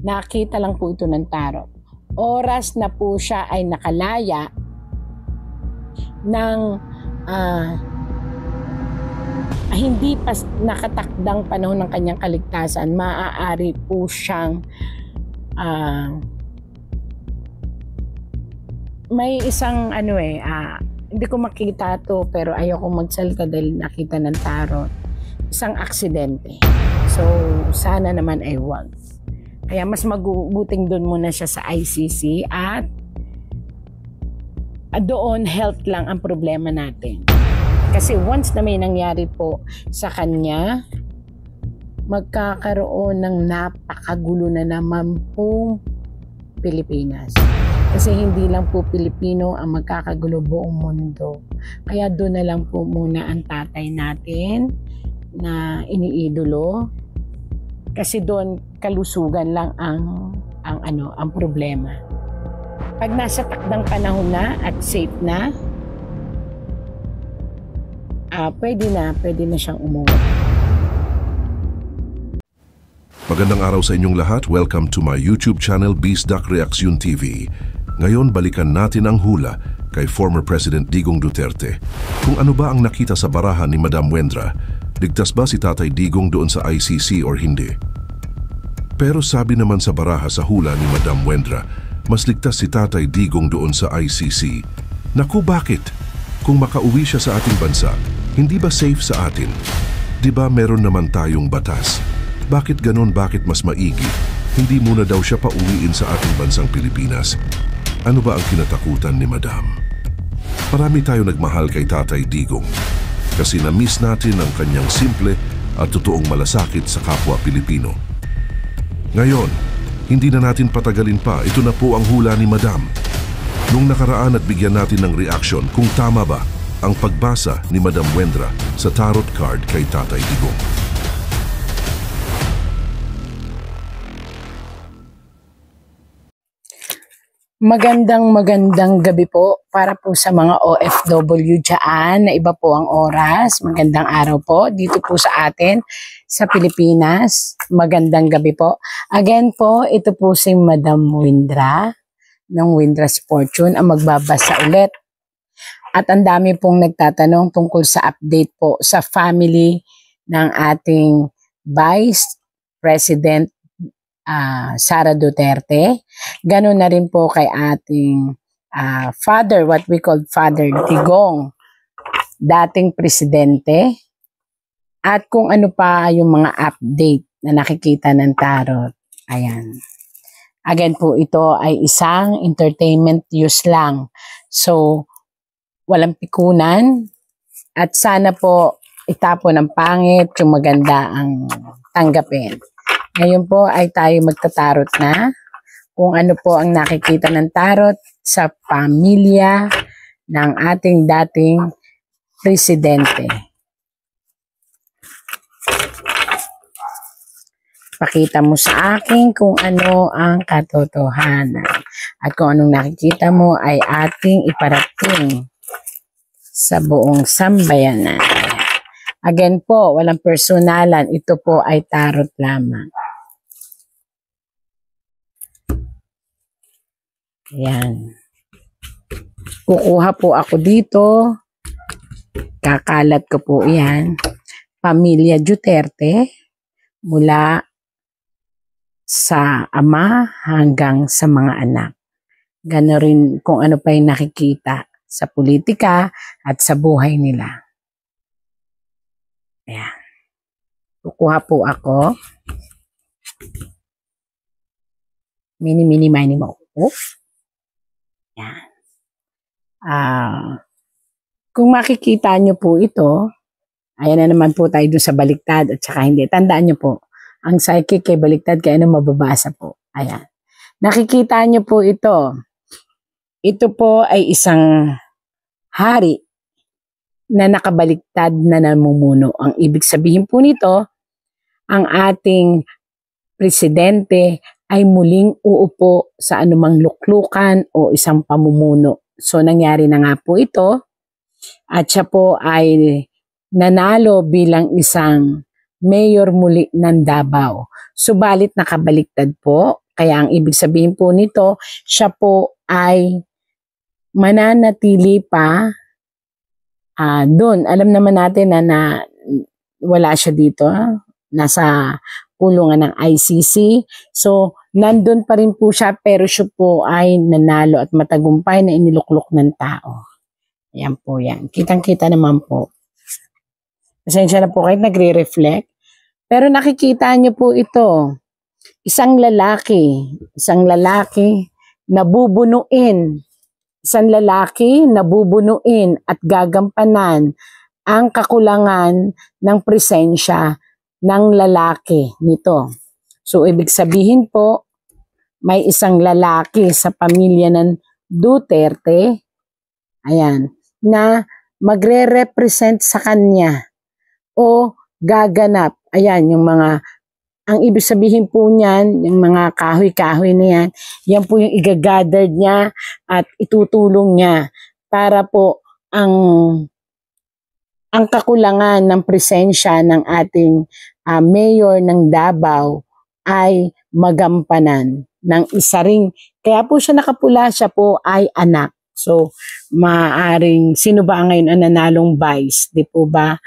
Nakita lang po ito ng tarot. Oras na po siya ay nakalaya ng hindi pa nakatakdang panahon ng kanyang kaligtasan, maaari po siyang may isang hindi ko makita to pero ayoko magsalita dahil nakita ng tarot, isang aksidente. So sana naman ay wag. Kaya mas mabuting doon muna siya sa ICC at doon health lang ang problema natin. Kasi once na may nangyari po sa kanya, magkakaroon ng napakagulo na naman po Pilipinas. Kasi hindi lang po Pilipino ang magkakagulo, buong mundo. Kaya doon na lang po muna ang tatay natin na iniidolo. Kasi doon kalusugan lang ang problema. Pag nasa takdang panahon na at safe na, pwede na siyang umuwi. Magandang araw sa inyong lahat. Welcome to my YouTube channel, Bisdak Reaksyon TV. Ngayon, balikan natin ang hula kay former President Digong Duterte. Kung ano ba ang nakita sa baraha ni Madam Wendra, ligtas ba si Tatay Digong doon sa ICC or hindi? Pero sabi naman sa baraha sa hula ni Madam Wendra, mas ligtas si Tatay Digong doon sa ICC. Naku, bakit? Kung makauwi siya sa ating bansa, hindi ba safe sa atin? Diba meron naman tayong batas? Bakit ganon? Bakit mas maigi? Hindi muna daw siya pauwiin sa ating bansang Pilipinas. Ano ba ang kinatakutan ni Madam? Marami tayo nagmahal kay Tatay Digong kasi na-miss natin ang kanyang simple at totoong malasakit sa kapwa Pilipino. Ngayon, hindi na natin patagalin pa. Ito na po ang hula ni Madam. Nung nakaraan at bigyan natin ng reaction kung tama ba ang pagbasa ni Madam Wendra sa tarot card kay Tatay Digong. Magandang gabi po para po sa mga OFW dyan na iba po ang oras. Magandang araw po dito po sa atin sa Pilipinas. Magandang gabi po. Again po, ito po si Madam Wendra ng Wendra's Fortune ang magbabasa ulit. At ang dami pong nagtatanong tungkol sa update po sa family ng ating Vice President Sara Duterte. Ganun na rin po kay ating father, what we call Father Digong, dating presidente. At kung ano pa yung mga update na nakikita ng tarot. Ayan. Again po, ito ay isang entertainment use lang. So, walang pikunan. At sana po itapon ng pangit, yung maganda ang tanggapin. Ngayon po ay tayo magtatarot na kung ano po ang nakikita ng tarot sa pamilya ng ating dating presidente. Pakita mo sa akin kung ano ang katotohanan at kung anong nakikita mo ay ating iparating sa buong sambayanan. Again po, walang personalan. Ito po ay tarot lamang. Ayan. Kukuha po ako dito. Kakalat ko po yan. Pamilya Duterte. Mula sa ama hanggang sa mga anak. Gano'n rin kung ano pa yung nakikita sa politika at sa buhay nila. Ayan. Kukuha po ako. Mini, mo. Ayan. Kung makikita nyo po ito, ayan na naman po tayo dun sa baliktad at saka hindi. Tandaan nyo po, ang psychic kay baliktad kaya ano mababasa po. Ayan. Nakikita nyo po ito. Ito po ay isang hari na nakabaliktad na namumuno. Ang ibig sabihin po nito, ang ating presidente ay muling uupo sa anumang luklukan o isang pamumuno. So nangyari na nga po ito at siya po ay nanalo bilang isang mayor muli ng Davao. Subalit nakabaliktad po Kaya ang ibig sabihin po nito, siya po ay mananatili pa doon. Alam naman natin na wala siya dito, nasa kulungan ng ICC. So, nandun pa rin po siya, pero siya po ay nanalo at matagumpay na iniluklok ng tao. Ayan po yan. Kitang-kita naman po. Pasensya na po kahit nagre-reflect. Pero nakikita niyo po ito. Isang lalaki nabubunuin. Isang lalaki nabubunuin at gagampanan ang kakulangan ng presensya ng lalaki nito. So, ibig sabihin po, may isang lalaki sa pamilya ng Duterte, ayan, na magre-represent sa kanya o gaganap. Ayan, yung mga, ang ibig sabihin po niyan, yung mga kahoy-kahoy na yan, yan po yung igagather niya at itutulong niya para po ang kakulangan ng presensya ng ating mayor ng Davao ay magampanan ng isa ring, kaya po siya nakapula, siya po ay anak. So, maaring, sino ba ngayon ang nanalong vice? Di po ba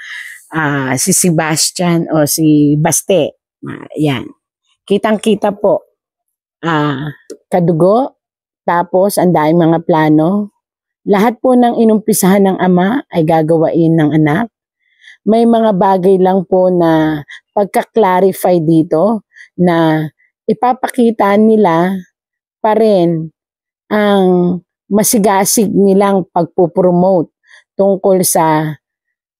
si Sebastian o si Baste? Yan. Kitang-kita po. Kadugo, tapos ang daming mga plano. Lahat po ng inumpisahan ng ama ay gagawain ng anak. May mga bagay lang po na pagka-clarify dito na ipapakita nila pa rin ang masigasig nilang pagpupromote tungkol sa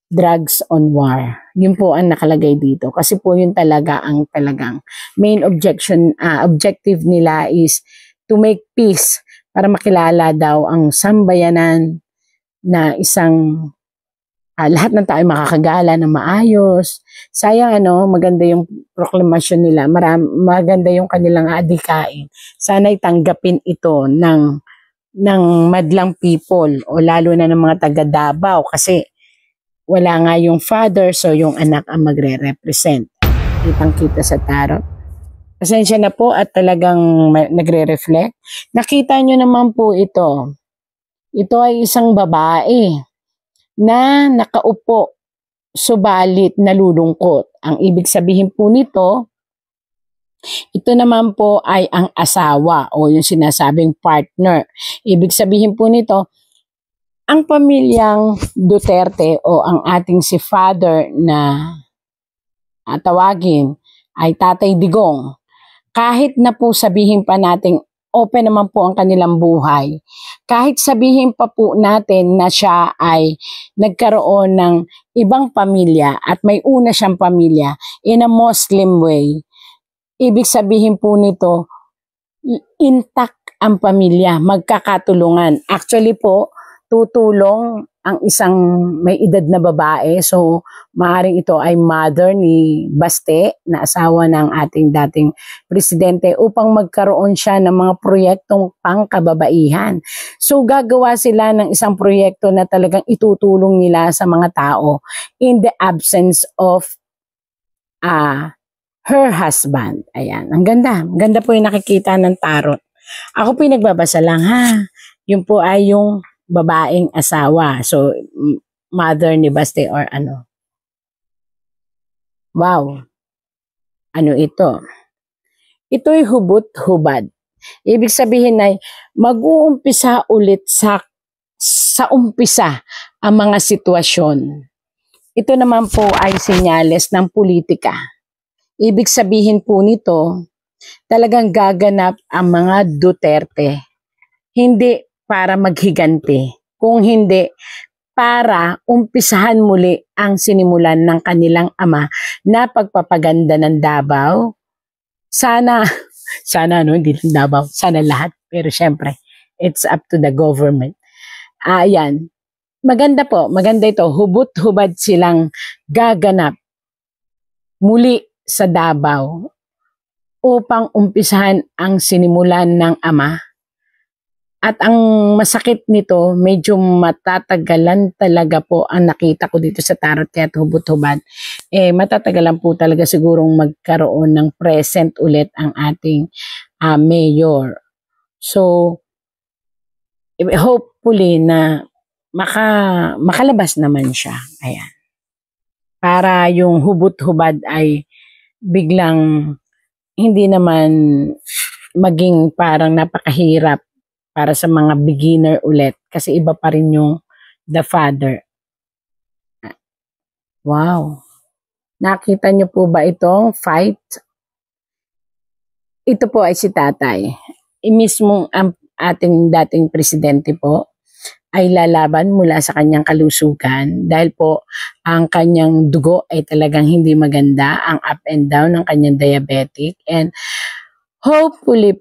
drugs on war. Yun po ang nakalagay dito. Kasi po yun talaga ang talagang main objective nila is to make peace para makilala daw ang sambayanan na isang lahat ng tao makakagala na maayos. Sayang maganda yung proklamasyon nila. Maganda yung kanilang adikain. Sana'y tanggapin ito ng madlang people o lalo na ng mga taga Davao kasi wala nga yung father, so yung anak ang magre-represent. Kitang-kita sa tarot. Pasensya na po at talagang nagre-reflect. Nakita nyo naman po ito. Ito ay isang babae na nakaupo, subalit nalulungkot. Ang ibig sabihin po nito, ito naman po ay ang asawa o yung sinasabing partner. Ibig sabihin po nito, ang pamilyang Duterte o ang ating si father na tawagin ay Tatay Digong. Kahit na po sabihin pa natin open naman po ang kanilang buhay. Kahit sabihin pa po natin na siya ay nagkaroon ng ibang pamilya at may una siyang pamilya in a Muslim way, ibig sabihin po nito, intact ang pamilya, magkakatulungan. Actually po, tutulong ang isang may edad na babae. So, maaaring ito ay mother ni Baste, na asawa ng ating dating presidente, upang magkaroon siya ng mga proyektong pangkababaihan. So, gagawa sila ng isang proyekto na talagang itutulong nila sa mga tao in the absence of her husband. Ayan, ang ganda. Ganda po yung nakikita ng tarot. Ako po yung nagbabasa lang ha. Yun po ay yung babaeng asawa. So, mother ni Baste or ano. Wow. Ano ito? Ito'y hubot-hubad. Ibig sabihin ay mag-uumpisa ulit sa umpisa ang mga sitwasyon. Ito naman po ay senyales ng politika. Ibig sabihin po nito, talagang gaganap ang mga Duterte. Hindi para maghiganti, kung hindi para umpisahan muli ang sinimulan ng kanilang ama na pagpapaganda ng Davao. Sana hindi lang Davao, sana lahat. Pero syempre, it's up to the government. Ayan, maganda po, maganda ito. Hubot-hubad silang gaganap muli sa Davao upang umpisahan ang sinimulan ng ama. At ang masakit nito, medyo matatagalan talaga po ang nakita ko dito sa tarot kaya hubot-hubad. Matatagalan po talaga sigurong magkaroon ng present ulit ang ating mayor. So, hopefully na makalabas naman siya. Ayan. Para yung hubot-hubad ay biglang hindi naman maging parang napakahirap para sa mga beginner ulit. Kasi iba pa rin yung The Father. Wow. Nakita niyo po ba itong fight? Ito po ay si tatay. Mismong ang ating dating presidente po ay lalaban mula sa kanyang kalusugan dahil po ang kanyang dugo ay talagang hindi maganda, ang up and down ng kanyang diabetic, and hopefully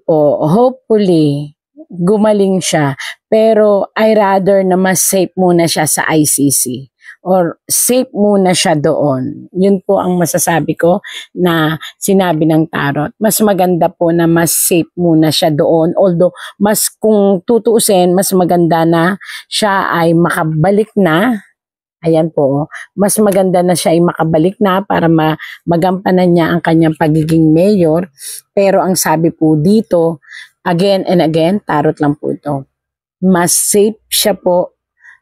gumaling siya, pero I rather na mas safe muna siya sa ICC or safe muna siya doon. Yun po ang masasabi ko na sinabi ng tarot. Mas maganda po na mas safe muna siya doon. Although, kung tutuusin, mas maganda na siya ay makabalik na. Ayan po, mas maganda na siya ay makabalik na para magampanan niya ang kanyang pagiging mayor. Pero ang sabi po dito, again and again, tarot lang po ito. Mas safe siya po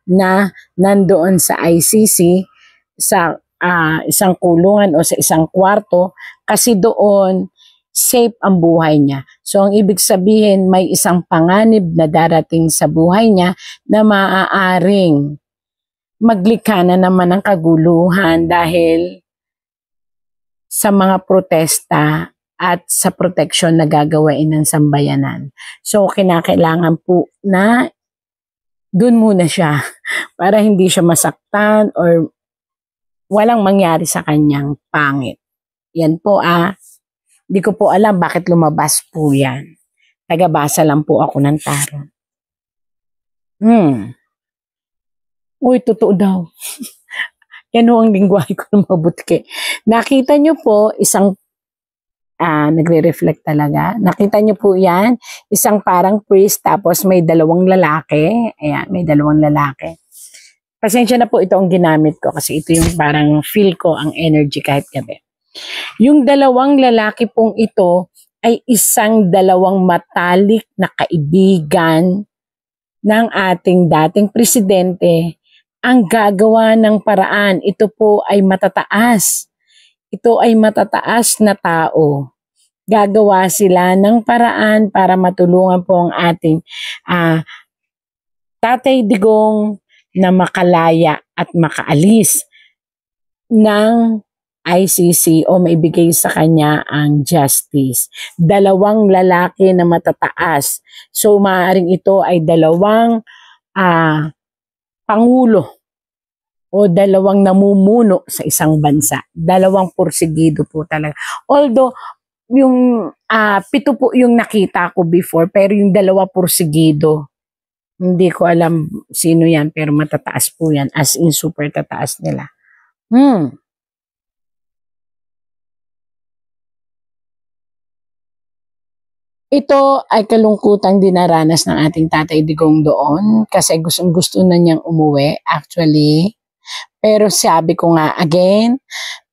na nandoon sa ICC sa isang kulungan o sa isang kwarto kasi doon safe ang buhay niya. So ang ibig sabihin may isang panganib na darating sa buhay niya na maaaring maglikha na naman ng kaguluhan dahil sa mga protesta at sa protection na gagawain ng sambayanan. So kinakailangan po na doon muna siya para hindi siya masaktan or walang mangyari sa kanyang pangit. Yan po hindi ko po alam bakit lumabas po yan. Tagabasa lang po ako ng tarot. Uy, totoo daw. Yan ho ang lingwahe ko ng mabuti. Nakita nyo po isang nagre-reflect talaga. Nakita niyo po yan, isang parang priest tapos may dalawang lalaki. Ayan, may dalawang lalaki. Pasensya na po ito ang ginamit ko kasi ito yung parang feel ko ang energy kahit gabi. Yung dalawang lalaki pong ito ay dalawang matalik na kaibigan ng ating dating presidente ang gagawa ng paraan. Ito po ay matataas. Ito ay matataas na tao. Gagawa sila ng paraan para matulungan po ang ating Tatay Digong na makalaya at makaalis ng ICC o maibigay sa kanya ang justice. Dalawang lalaki na matataas. So maaaring ito ay dalawang pangulo o dalawang namumuno sa isang bansa. Dalawang porsigido po talaga. Although, yung 7 po yung nakita ko before, pero yung 2 porsigido, hindi ko alam sino yan, pero matataas po yan. As in, super tataas nila. Ito ay kalungkutang dinaranas ng ating Tatay Digong doon kasi gustong-gusto na niyang umuwi actually. Pero sabi ko nga again,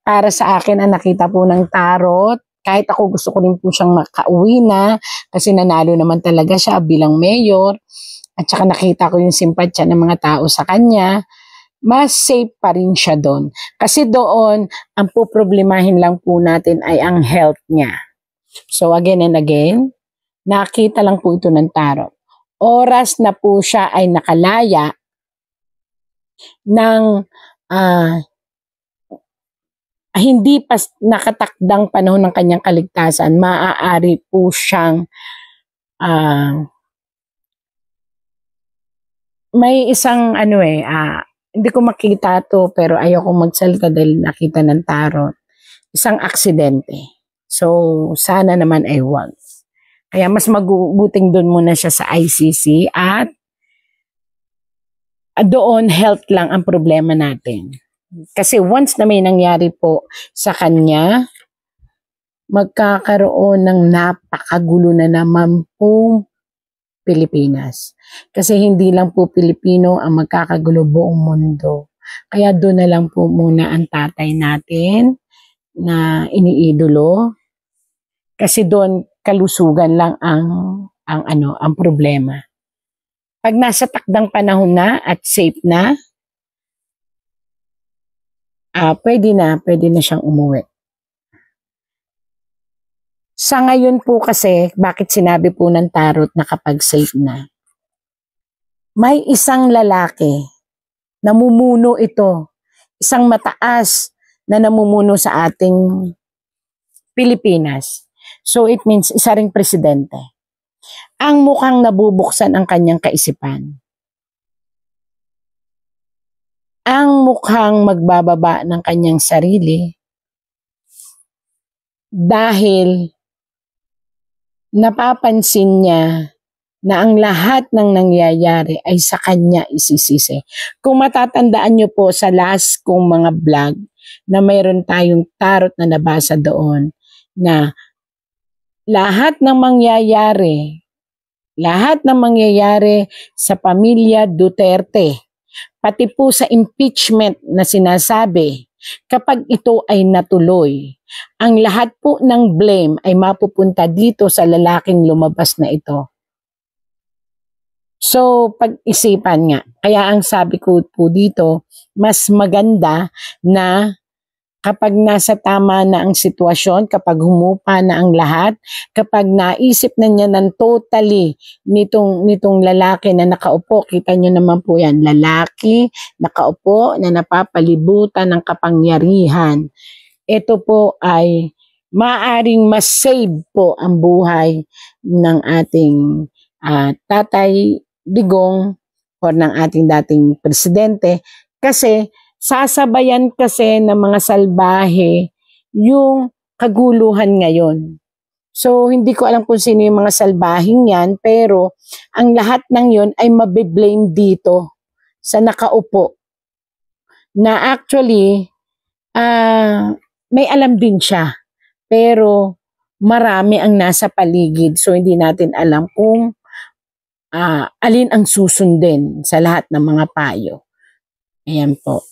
para sa akin ang nakita po ng tarot, kahit ako gusto ko rin po siyang makauwi na kasi nanalo naman talaga siya bilang mayor at saka nakita ko yung simpatsya ng mga tao sa kanya, mas safe pa rin siya doon. Kasi doon, ang poproblemahin lang po natin ay ang health niya. So again and again, nakita lang po ito ng tarot. Oras na po siya ay nakalaya ng hindi pa nakatakdang panahon ng kanyang kaligtasan, maaari po siyang may isang hindi ko makita to pero ayoko magsalita dahil nakita ng tarot. Isang aksidente. So, sana naman ay wag. Kaya mas mabuting doon muna siya sa ICC at doon health lang ang problema natin. Kasi once na may nangyari po sa kanya, magkakaroon ng napakagulo na naman po Pilipinas. Kasi hindi lang po Pilipino ang magkakagulo buong mundo. Kaya doon na lang po muna ang tatay natin na iniidolo. Kasi doon kalusugan lang ang problema. Pag nasa takdang panahon na at safe na, pwede na siyang umuwi. Sa ngayon po kasi, bakit sinabi po ng tarot na kapag safe na? May isang lalaki, namumuno ito, isang mataas na namumuno sa ating Pilipinas. So it means isa ring presidente. Ang mukhang nabubuksan ang kanyang kaisipan. Ang mukhang magbababa ng kanyang sarili dahil napapansin niya na ang lahat ng nangyayari ay sa kanya isisisi. Kung matatandaan niyo po sa last kong mga vlog na mayroon tayong tarot na nabasa doon na lahat ng mangyayari sa pamilya Duterte, pati po sa impeachment na sinasabi, kapag ito ay natuloy, ang lahat po ng blame ay mapupunta dito sa lalaking lumabas na ito. So, pag-isipan nga. Kaya ang sabi ko po dito, mas maganda na kapag nasa tama na ang sitwasyon, kapag humupa na ang lahat, kapag naisip na niya ng totally nitong lalaki na nakaupo, kita nyo naman po yan, lalaki, nakaupo, na napapalibutan ng kapangyarihan. Ito po ay maaring mas save po ang buhay ng ating Tatay Digong o ng ating dating presidente kasi sasabayan kasi ng mga salbahe yung kaguluhan ngayon. So hindi ko alam kung sino yung mga salbahing yan, pero ang lahat ng yon ay mabiblame dito sa nakaupo na actually may alam din siya, pero marami ang nasa paligid, so hindi natin alam kung alin ang susundin sa lahat ng mga payo. Ayan po.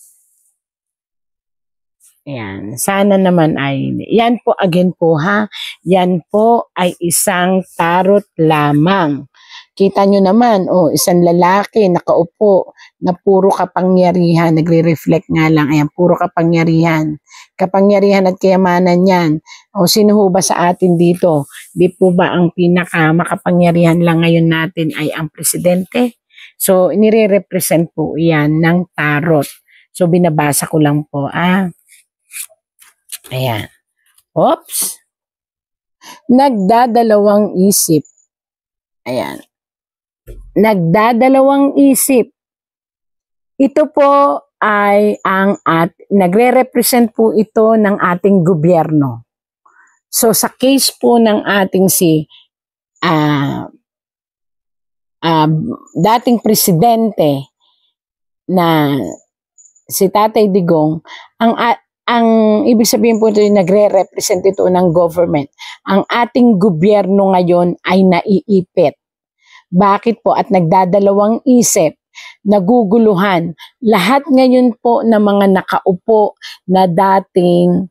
Ayan. Sana naman ay, yan po again po ha, yan po ay isang tarot lamang. Kita nyo naman, isang lalaki nakaupo na puro kapangyarihan, nagre-reflect nga lang, ayan, puro kapangyarihan. Kapangyarihan at kayamanan yan. Sino ho ba sa atin dito? Di po ba ang pinaka makapangyarihan lang ngayon natin ay ang presidente? So, nire-represent po yan ng tarot. So, binabasa ko lang po. Ayan. Oops. Nagdadalawang isip. Ayan. Nagdadalawang isip. Ito po ay nagre-represent po ito ng ating gobyerno. So sa case po ng ating dating presidente na si Tatay Digong, ang ibig sabihin po ito, nagre-represent ito ng government. Ang ating gobyerno ngayon ay naiipit. Bakit po? At nagdadalawang isip, naguguluhan. Lahat ngayon po na mga nakaupo na dating,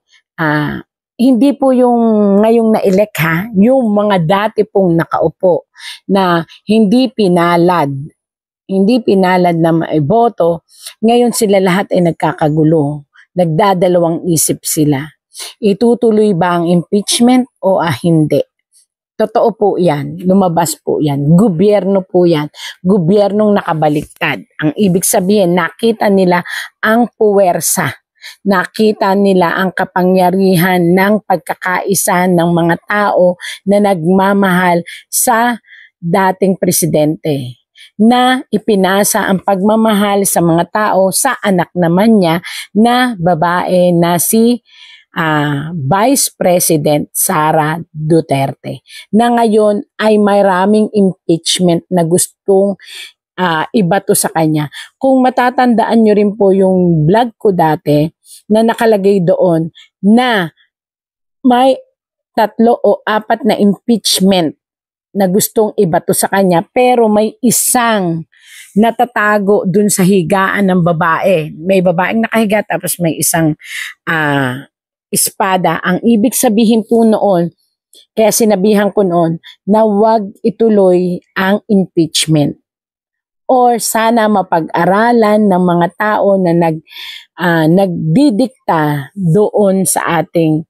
hindi po yung ngayong na-elect yung mga dati pong nakaupo na hindi pinalad na maiboto, ngayon sila lahat ay nagkakagulo. Nagdadalawang isip sila. Itutuloy ba ang impeachment o hindi? Totoo po yan. Lumabas po yan. Gobyerno po yan. Gobyernong nakabaliktad. Ang ibig sabihin, nakita nila ang puwersa. Nakita nila ang kapangyarihan ng pagkakaisa ng mga tao na nagmamahal sa dating presidente, na ipinasa ang pagmamahal sa mga tao sa anak naman niya na babae na si Vice President Sara Duterte, na ngayon ay maraming impeachment na gustong ibato sa kanya. Kung matatandaan nyo rin po yung vlog ko dati na nakalagay doon na may 3 o 4 na impeachment na gustong ibato sa kanya, pero may isang natatago dun sa higaan ng babae. May babaeng nakahiga tapos may isang espada. Ang ibig sabihin po noon, Kaya sinabihan ko noon na huwag ituloy ang impeachment. Or sana mapag-aralan ng mga tao na nagdidikta doon sa ating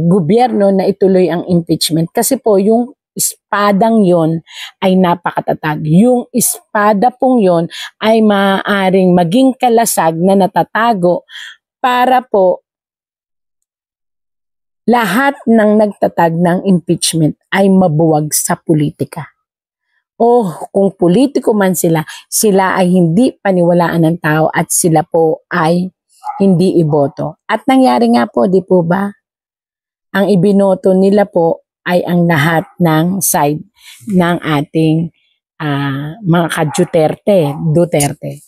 gobyerno na ituloy ang impeachment. Kasi po yung espadang yon ay napakatatag. Yung espada pong yon ay maaaring maging kalasag na natatago para po lahat ng nagtatag ng impeachment ay mabuwag sa politika. O kung politiko man sila, sila ay hindi paniwalaan ng tao at sila po ay hindi iboto. At nangyari nga po, di po ba? Ang ibinoto nila po ay ang lahat ng side ng ating mga ka-Duterte.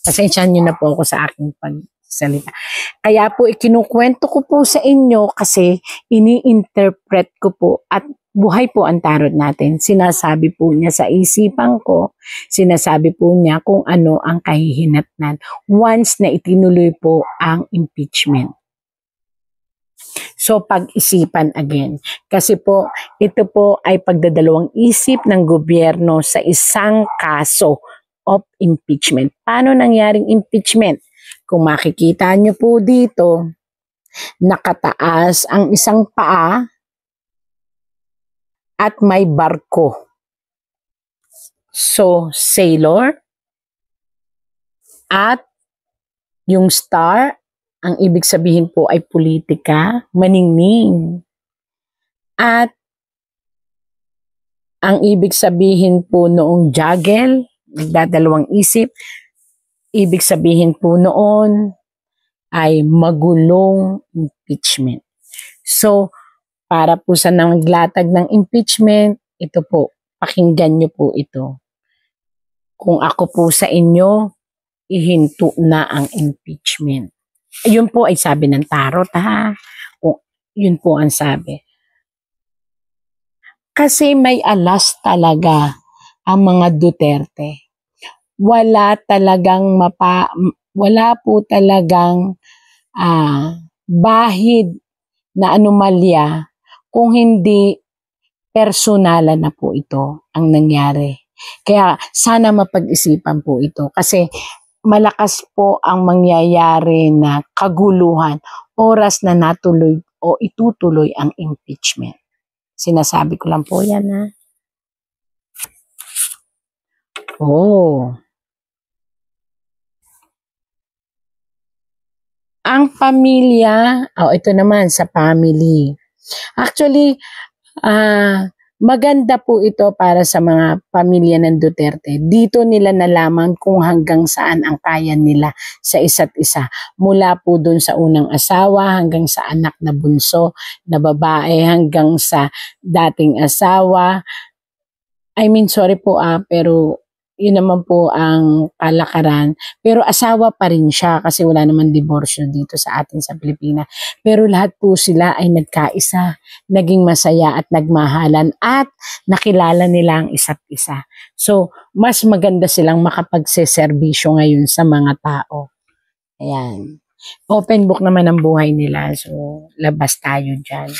Pasensyahan nyo na po ako sa aking pagsalita. Kaya po ikinukwento ko po sa inyo kasi ini-interpret ko po at buhay po ang tarot natin. Sinasabi po niya sa isipan ko, sinasabi po niya kung ano ang kahihinatnan once na itinuloy po ang impeachment. So pag-isipan again. Kasi po, ito po ay pagdadalawang isip ng gobyerno sa isang kaso of impeachment. Paano nangyaring impeachment? Kung makikita nyo po dito, nakataas ang isang paa at may barko. So, sailor at yung star, ang ibig sabihin po ay politika, maningning. At ang ibig sabihin po noong juggle, nagdadalawang isip, ibig sabihin po noon ay magulong impeachment. So, para po sa naglatag ng impeachment, ito po, pakinggan nyo po ito. Kung ako po sa inyo, ihinto na ang impeachment. Yun po ay sabi ng tarot, ha? Yun po ang sabi. Kasi may alas talaga ang mga Duterte. Wala po talagang bahid na anomalya kung hindi personalan na po ito ang nangyari. Kaya sana mapag-isipan po ito kasi malakas po ang mangyayari na kaguluhan oras na natuloy o itutuloy ang impeachment. Sinasabi ko lang po yan, ha? Ang pamilya, ito naman sa family. Actually, maganda po ito para sa mga pamilya ng Duterte. Dito nila nalaman kung hanggang saan ang kaya nila sa isa't isa. Mula po dun sa unang asawa hanggang sa anak na bunso na babae hanggang sa dating asawa. Sorry po pero yun naman po ang kalakaran. Pero asawa pa rin siya kasi wala naman diborsyo dito sa atin sa Pilipinas. Pero lahat po sila ay nagkaisa, naging masaya at nagmahalan at nakilala nila ang isa't isa. So, mas maganda silang makapagseserbisyo ngayon sa mga tao. Ayan. Open book naman ang buhay nila. So, labas tayo dyan.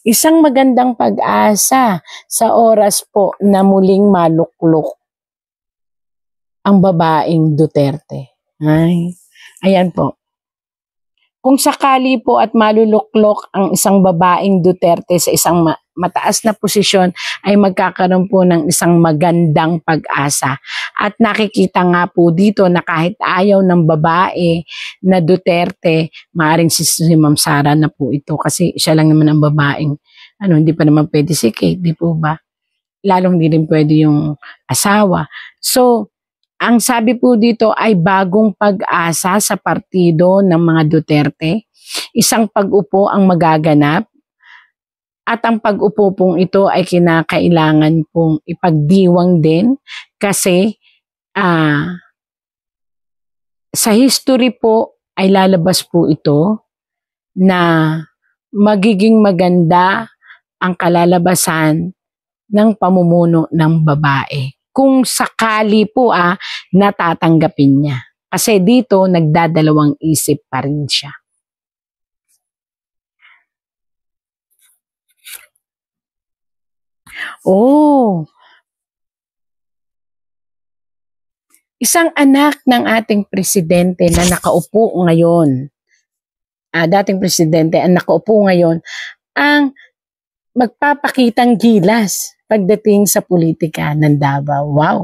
Isang magandang pag-asa sa oras po na muling maluklok ang babaeng Duterte. Ayan po. Kung sakali po at maluluklok ang isang babaeng Duterte sa isang mataas na posisyon ay magkakaroon po ng isang magandang pag-asa. At nakikita nga po dito na kahit ayaw ng babae na Duterte, maaaring si Ma'am Sara na po ito kasi siya lang naman ang babaeng, hindi pa naman pwede si Kate, di po ba? Lalong hindi rin pwede yung asawa. So, ang sabi po dito ay bagong pag-asa sa partido ng mga Duterte. Isang pag-upo ang magaganap. At ang pag-upo pong ito ay kinakailangan pong ipagdiwang din kasi sa history po ay lalabas po ito na magiging maganda ang kalalabasan ng pamumuno ng babae. Kung sakali po natatanggapin niya. Kasi dito nagdadalawang isip pa rin siya. Oh, isang anak ng ating presidente na nakaupo ngayon, dating presidente ang nakaupo ngayon, ang magpapakitang gilas pagdating sa politika ng Davao. Wow!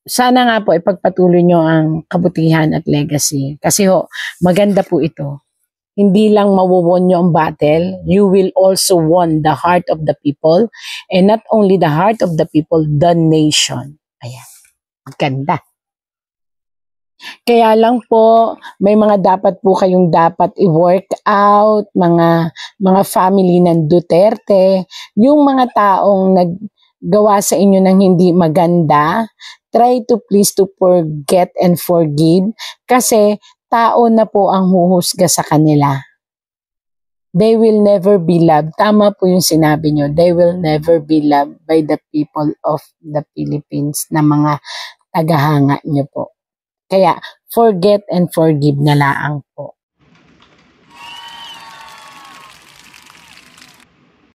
Sana nga po ipagpatuloy nyo ang kabutihan at legacy. Kasi maganda po ito. Hindi lang mawawon nyo ang battle, you will also won the heart of the people. And not only the heart of the people, the nation. Ayan. Maganda. Kaya lang po, may mga dapat po kayong dapat i-work out, mga family ng Duterte, yung mga taong naggawa sa inyo ng hindi maganda, try to please to forget and forgive kasi tao na po ang huhusga sa kanila. They will never be loved. Tama po yung sinabi nyo. They will never be loved by the people of the Philippines na mga tagahanga nyo po. Kaya, forget and forgive na laang.